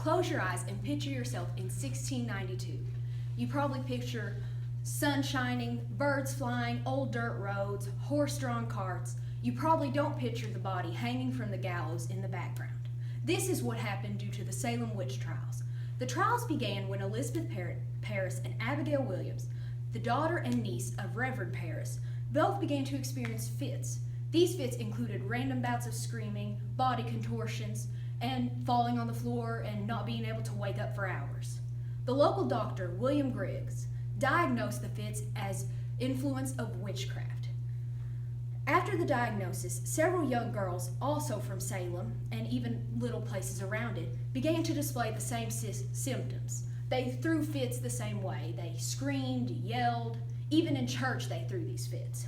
Close your eyes and picture yourself in 1692. You probably picture sun shining, birds flying, old dirt roads, horse-drawn carts. You probably don't picture the body hanging from the gallows in the background. This is what happened due to the Salem witch trials. The trials began when Elizabeth Parris and Abigail Williams, the daughter and niece of Reverend Parris, both began to experience fits. These fits included random bouts of screaming, body contortions, and falling on the floor and not being able to wake up for hours. The local doctor, William Griggs, diagnosed the fits as influence of witchcraft. After the diagnosis, several young girls, also from Salem and even little places around it, began to display the same symptoms. They threw fits the same way. They screamed, yelled. Even in church, they threw these fits.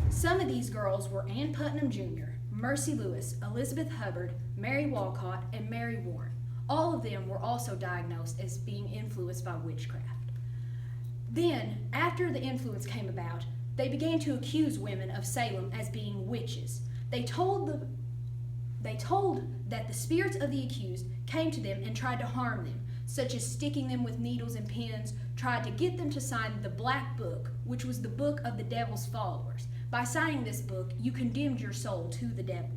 Some of these girls were Ann Putnam Jr., Mercy Lewis, Elizabeth Hubbard, Mary Walcott, and Mary Warren. All of them were also diagnosed as being influenced by witchcraft. Then, after the influence came about, they began to accuse women of Salem as being witches. They told that the spirits of the accused came to them and tried to harm them, such as sticking them with needles and pins, tried to get them to sign the Black Book, which was the book of the devil's followers. By signing this book, you condemned your soul to the devil.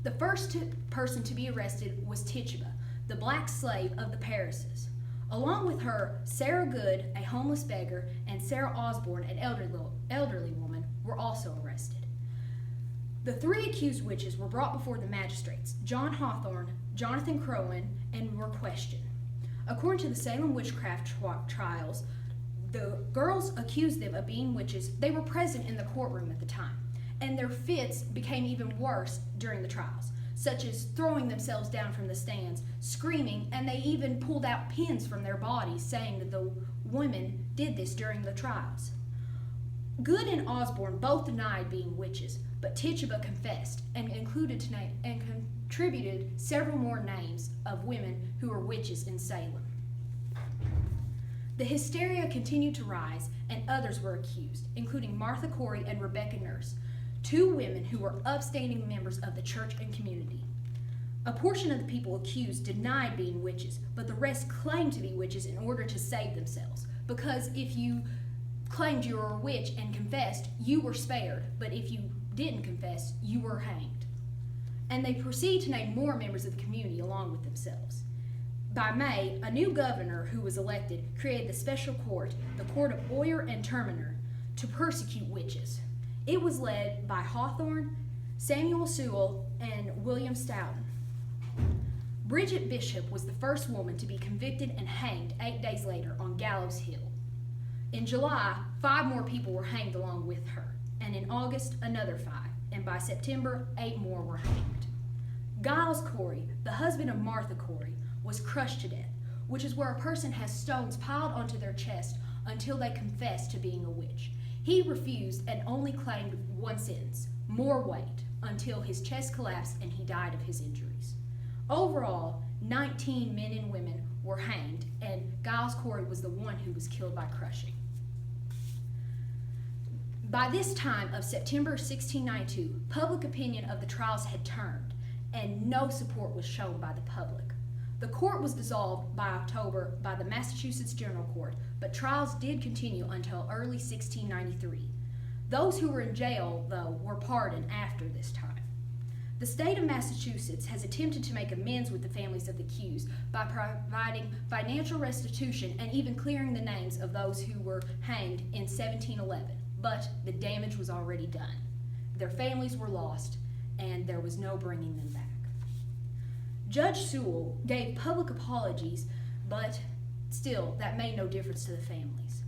The first person to be arrested was Tituba, the black slave of the Parrises. Along with her, Sarah Good, a homeless beggar, and Sarah Osborne, an elderly woman, were also arrested. The three accused witches were brought before the magistrates, John Hawthorne, Jonathan Crowan, and were questioned. According to the Salem witchcraft trials, the girls accused them of being witches. They were present in the courtroom at the time, and their fits became even worse during the trials, such as throwing themselves down from the stands, screaming, and they even pulled out pins from their bodies, saying that the women did this during the trials. Good and Osborne both denied being witches, but Tituba confessed and contributed several more names of women who were witches in Salem. The hysteria continued to rise, and others were accused, including Martha Corey and Rebecca Nurse, two women who were upstanding members of the church and community. A portion of the people accused denied being witches, but the rest claimed to be witches in order to save themselves, because if you claimed you were a witch and confessed, you were spared, but if you didn't confess, you were hanged. And they proceed to name more members of the community along with themselves. By May, a new governor who was elected created the special court, the Court of Oyer and Terminer, to persecute witches. It was led by Hawthorne, Samuel Sewell, and William Stoughton. Bridget Bishop was the first woman to be convicted and hanged 8 days later on Gallows Hill. In July, 5 more people were hanged along with her, and in August, another 5, and by September, 8 more were hanged. Giles Corey, the husband of Martha Corey, was crushed to death, which is where a person has stones piled onto their chest until they confess to being a witch. He refused and only claimed one sentence, more weight, until his chest collapsed and he died of his injuries. Overall, 19 men and women were hanged, and Giles Corey was the one who was killed by crushing. By this time of September 1692, public opinion of the trials had turned, and no support was shown by the public. The court was dissolved by October by the Massachusetts General Court, but trials did continue until early 1693. Those who were in jail, though, were pardoned after this time. The state of Massachusetts has attempted to make amends with the families of the accused by providing financial restitution and even clearing the names of those who were hanged in 1711, but the damage was already done. Their families were lost, and there was no bringing them back. Judge Sewell gave public apologies, but still, that made no difference to the families.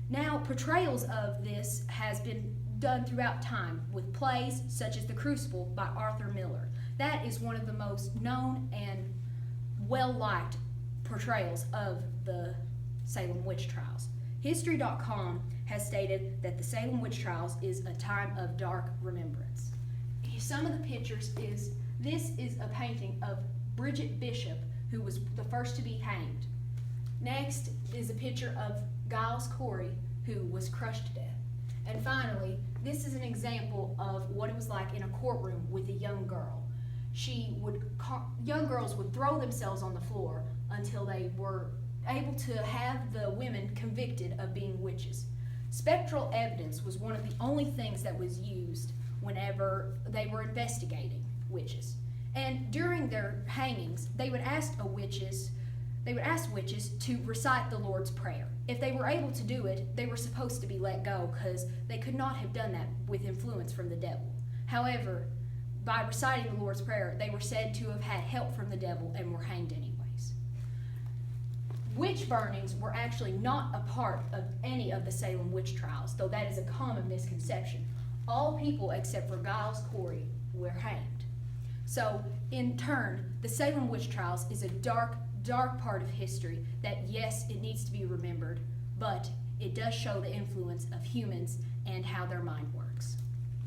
Now, portrayals of this has been done throughout time with plays such as The Crucible by Arthur Miller. That is one of the most known and well-liked portrayals of the Salem witch trials. History.com has stated that the Salem witch trials is a time of dark remembrance. Some of the pictures this is a painting of Bridget Bishop, who was the first to be hanged. Next is a picture of Giles Corey, who was crushed to death. And finally, this is an example of what it was like in a courtroom with a young girl. young girls would throw themselves on the floor until they were able to have the women convicted of being witches. Spectral evidence was one of the only things that was used whenever they were investigating witches. And during their hangings, they would ask witches to recite the Lord's Prayer. If they were able to do it, they were supposed to be let go because they could not have done that with influence from the devil. However, by reciting the Lord's Prayer, they were said to have had help from the devil and were hanged anyways. Witch burnings were actually not a part of any of the Salem witch trials, though that is a common misconception. All people except for Giles Corey were hanged. So, in turn, the Salem witch trials is a dark part of history that, yes, it needs to be remembered, but it does show the influence of humans and how their mind works.